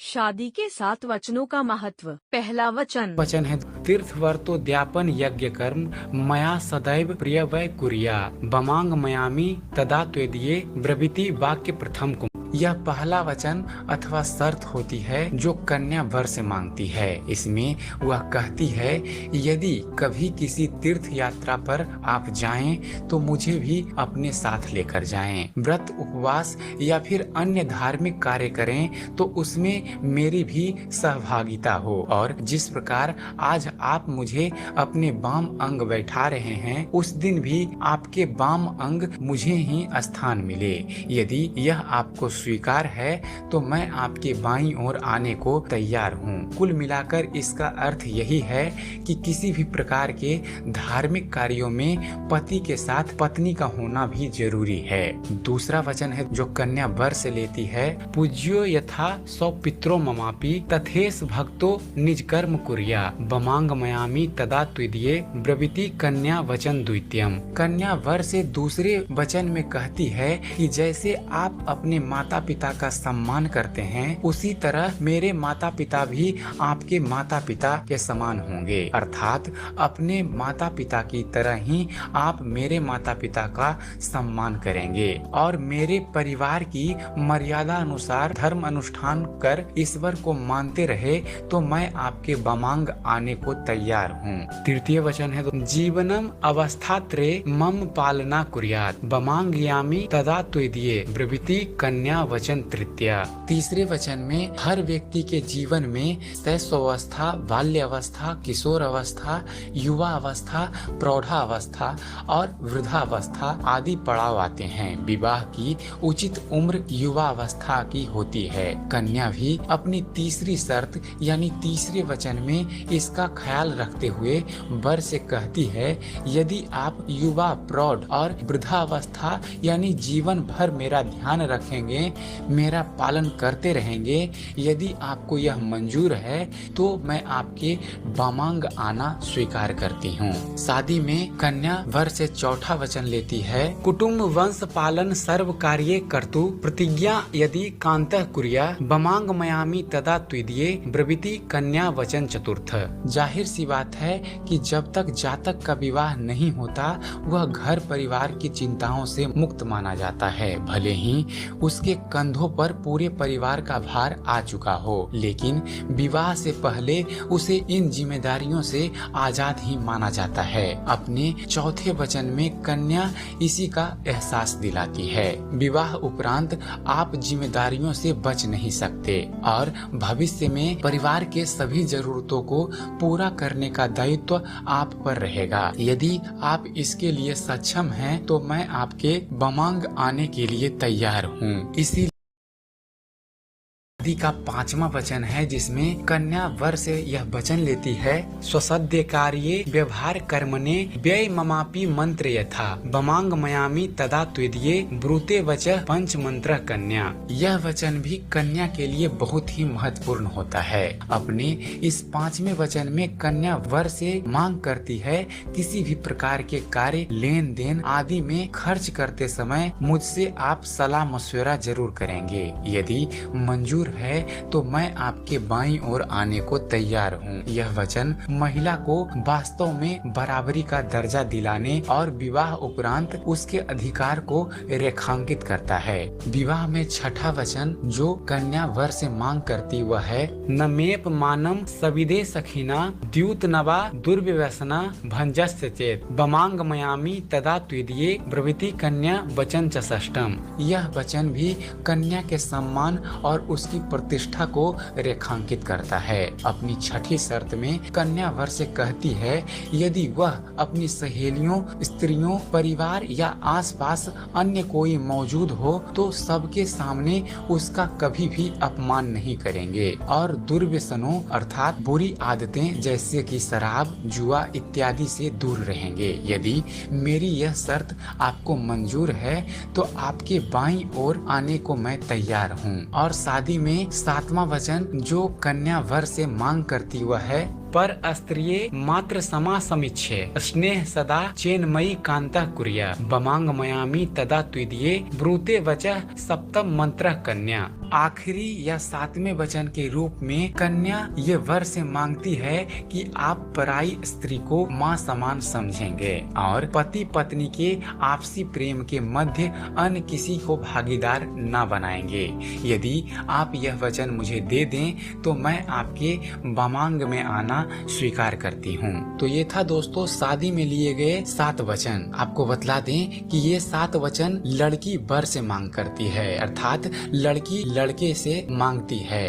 शादी के 7 वचनों का महत्व। पहला वचन वचन है तीर्थवर्तोद्यापन यज्ञ कर्म मया सदैव प्रिय वै कुर्या बमांग मयामी तदा त्वेदीये ब्रवीति वाक्य प्रथम कुम। यह पहला वचन अथवा शर्त होती है जो कन्या वर से मांगती है। इसमें वह कहती है यदि कभी किसी तीर्थ यात्रा पर आप जाएं तो मुझे भी अपने साथ लेकर जाएं। व्रत उपवास या फिर अन्य धार्मिक कार्य करें तो उसमें मेरी भी सहभागिता हो और जिस प्रकार आज आप मुझे अपने बाम अंग बैठा रहे हैं उस दिन भी आपके बाम अंग मुझे ही स्थान मिले। यदि यह आपको स्वीकार है तो मैं आपके बाईं ओर आने को तैयार हूँ। कुल मिलाकर इसका अर्थ यही है कि किसी भी प्रकार के धार्मिक कार्यों में पति के साथ पत्नी का होना भी जरूरी है। दूसरा वचन है जो कन्या वर से लेती है पूज्यो यथा सौ पित्रो ममापि तथेस भक्तो निज कर्म कुर्या बमांग मयामी तदा त्विदीये ब्रवीति कन्या वचन द्वितीयम। कन्या वर से दूसरे वचन में कहती है कि जैसे आप अपने माता पिता का सम्मान करते हैं उसी तरह मेरे माता पिता भी आपके माता पिता के समान होंगे, अर्थात अपने माता पिता की तरह ही आप मेरे माता पिता का सम्मान करेंगे और मेरे परिवार की मर्यादा अनुसार धर्म अनुष्ठान कर ईश्वर को मानते रहे तो मैं आपके बमांग आने को तैयार हूँ। तृतीय वचन है जीवनम अवस्था त्रय मम पालना कुर्यात बमांगयामी तदा त्वेदीये ब्रवीति कन्या वचन तृतीया। तीसरे वचन में हर व्यक्ति के जीवन में शैशवावस्था, बाल्य अवस्था, किशोर अवस्था, युवा अवस्था, प्रौढ़ा अवस्था और वृद्धावस्था आदि पड़ाव आते हैं। विवाह की उचित उम्र युवा अवस्था की होती है। कन्या भी अपनी तीसरी शर्त यानी तीसरे वचन में इसका ख्याल रखते हुए वर से कहती है यदि आप युवा, प्रौढ़ और वृद्धावस्था यानी जीवन भर मेरा ध्यान रखेंगे, मेरा पालन करते रहेंगे, यदि आपको यह मंजूर है तो मैं आपके बामांग आना स्वीकार करती हूँ। शादी में कन्या वर से चौथा वचन लेती है कुटुम्ब वंश पालन सर्व कार्ये कर्तु प्रतिज्ञा यदि कांतः कुर्या बमांग मयामी तदा त्विदीये ब्रवीति कन्या वचन चतुर्थ। जाहिर सी बात है कि जब तक जातक का विवाह नहीं होता वह घर परिवार की चिंताओं से मुक्त माना जाता है, भले ही उसके कंधों पर पूरे परिवार का भार आ चुका हो, लेकिन विवाह से पहले उसे इन जिम्मेदारियों से आजाद ही माना जाता है। अपने चौथे वचन में कन्या इसी का एहसास दिलाती है। विवाह उपरांत आप जिम्मेदारियों से बच नहीं सकते और भविष्य में परिवार के सभी जरूरतों को पूरा करने का दायित्व आप पर रहेगा। यदि आप इसके लिए सक्षम हैं तो मैं आपके बमांग आने के लिए तैयार हूँ। इसी का पांचवा वचन है जिसमें कन्या वर से यह वचन लेती है स्वसद्य कार्ये व्यवहार कर्मणे व्यय ममापि मंत्र यथा बमांग मयामी तदा त्विदीये ब्रूते वच पंच मंत्र कन्या। यह वचन भी कन्या के लिए बहुत ही महत्वपूर्ण होता है। अपने इस पांचवें वचन में कन्या वर से मांग करती है किसी भी प्रकार के कार्य, लेन देन आदि में खर्च करते समय मुझसे आप सलाह मशवरा जरूर करेंगे। यदि मंजूर है तो मैं आपके बाईं ओर आने को तैयार हूँ। यह वचन महिला को वास्तव में बराबरी का दर्जा दिलाने और विवाह उपरांत उसके अधिकार को रेखांकित करता है। विवाह में छठा वचन जो कन्या वर से मांग करती वह है नमेप मानम सविदे सखीना द्यूत नवा दुर्व्यसना भंजस्य चेत बमांग मयामी तदा त्विदीये ब्रवीति कन्या वचन च षष्ठम। यह वचन भी कन्या के सम्मान और उसकी प्रतिष्ठा को रेखांकित करता है। अपनी छठी शर्त में कन्या वर से कहती है यदि वह अपनी सहेलियों, स्त्रियों, परिवार या आसपास अन्य कोई मौजूद हो तो सबके सामने उसका कभी भी अपमान नहीं करेंगे और दुर्व्यसनों अर्थात बुरी आदतें जैसे कि शराब, जुआ इत्यादि से दूर रहेंगे। यदि मेरी यह शर्त आपको मंजूर है तो आपके बाईं ओर आने को मैं तैयार हूँ। और शादी में सातवां वचन जो कन्या वर से मांग करती वह है पर स्त्रिये मात्र समा समीक्षे स्नेह सदा चेन्मयी कांता कुर्या बमांग मयामी तदा त्विदये ब्रूते वचः सप्तम मंत्र कन्या। आखिरी या 7वें वचन के रूप में कन्या ये वर से मांगती है कि आप पराई स्त्री को माँ समान समझेंगे और पति पत्नी के आपसी प्रेम के मध्य अन्य किसी को भागीदार न बनाएंगे। यदि आप यह वचन मुझे दे दें तो मैं आपके बमांग में आना स्वीकार करती हूँ। तो ये था दोस्तों शादी में लिए गए 7 वचन। आपको बतला दें कि ये 7 वचन लड़की वर से मांग करती है, अर्थात लड़की लड़के से मांगती है।